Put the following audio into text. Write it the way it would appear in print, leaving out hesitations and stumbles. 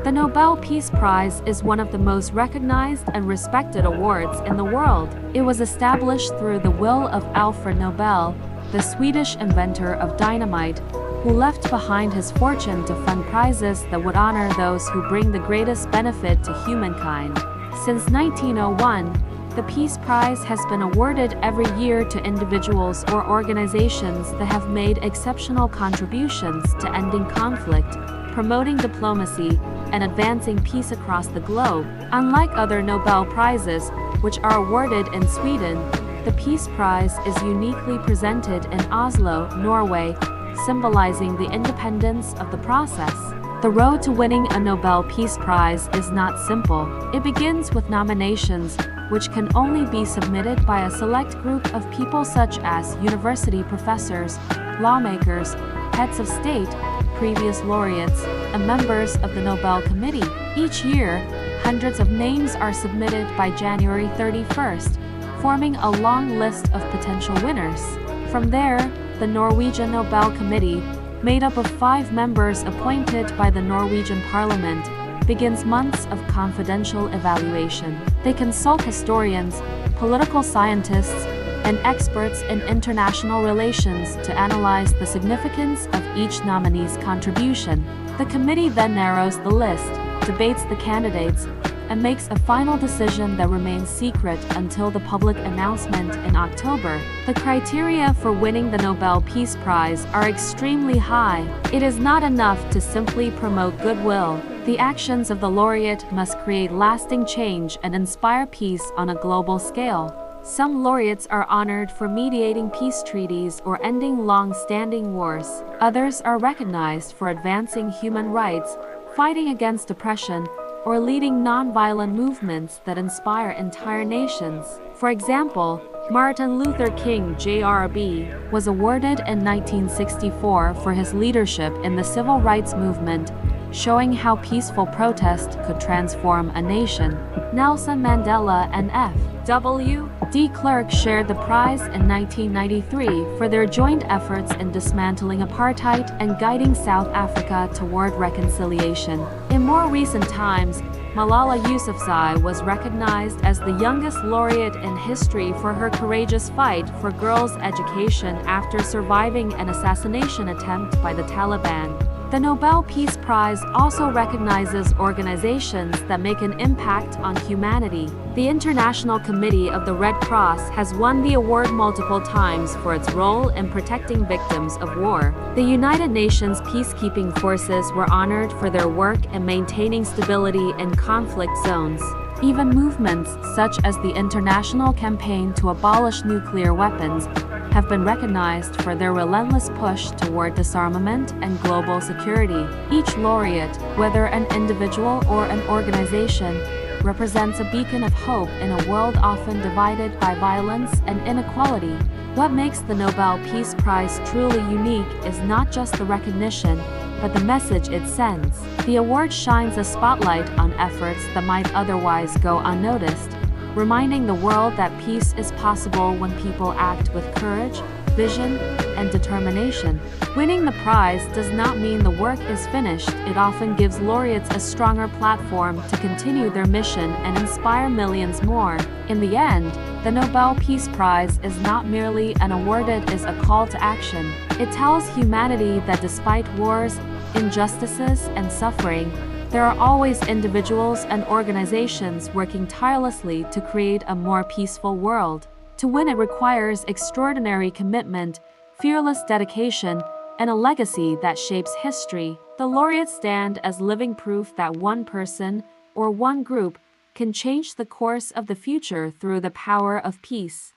The Nobel Peace Prize is one of the most recognized and respected awards in the world. It was established through the will of Alfred Nobel, the Swedish inventor of dynamite, who left behind his fortune to fund prizes that would honor those who bring the greatest benefit to humankind. Since 1901, the Peace Prize has been awarded every year to individuals or organizations that have made exceptional contributions to ending conflict, promoting diplomacy, and advancing peace across the globe. Unlike other Nobel Prizes, which are awarded in Sweden, the Peace Prize is uniquely presented in Oslo, Norway, symbolizing the independence of the process. The road to winning a Nobel Peace Prize is not simple. It begins with nominations, which can only be submitted by a select group of people such as university professors, lawmakers, heads of state, previous laureates, and members of the Nobel Committee. Each year, hundreds of names are submitted by January 31st, forming a long list of potential winners. From there, the Norwegian Nobel Committee, made up of 5 members appointed by the Norwegian Parliament, begins months of confidential evaluation. They consult historians, political scientists, and experts in international relations to analyze the significance of each nominee's contribution. The committee then narrows the list, debates the candidates, and makes a final decision that remains secret until the public announcement in October. The criteria for winning the Nobel Peace Prize are extremely high. It is not enough to simply promote goodwill. The actions of the laureate must create lasting change and inspire peace on a global scale. Some laureates are honored for mediating peace treaties or ending long-standing wars. Others are recognized for advancing human rights, fighting against oppression, or leading non-violent movements that inspire entire nations. For example, Martin Luther King Jr. was awarded in 1964 for his leadership in the civil rights movement, showing how peaceful protest could transform a nation. Nelson Mandela and F.W. de Klerk shared the prize in 1993 for their joint efforts in dismantling apartheid and guiding South Africa toward reconciliation. In more recent times, Malala Yousafzai was recognized as the youngest laureate in history for her courageous fight for girls' education after surviving an assassination attempt by the Taliban. The Nobel Peace Prize also recognizes organizations that make an impact on humanity. The International Committee of the Red Cross has won the award multiple times for its role in protecting victims of war. The United Nations peacekeeping forces were honored for their work in maintaining stability in conflict zones. Even movements such as the International Campaign to Abolish Nuclear Weapons have been recognized for their relentless push toward disarmament and global security. Each laureate, whether an individual or an organization, represents a beacon of hope in a world often divided by violence and inequality. What makes the Nobel Peace Prize truly unique is not just the recognition, but the message it sends. The award shines a spotlight on efforts that might otherwise go unnoticed, reminding the world that peace is possible when people act with courage, vision, and determination. Winning the prize does not mean the work is finished. It often gives laureates a stronger platform to continue their mission and inspire millions more. In the end, the Nobel Peace Prize is not merely an award, it is a call to action. It tells humanity that despite wars, injustices, and suffering, there are always individuals and organizations working tirelessly to create a more peaceful world. To win it requires extraordinary commitment, fearless dedication, and a legacy that shapes history. The laureates stand as living proof that one person or one group can change the course of the future through the power of peace.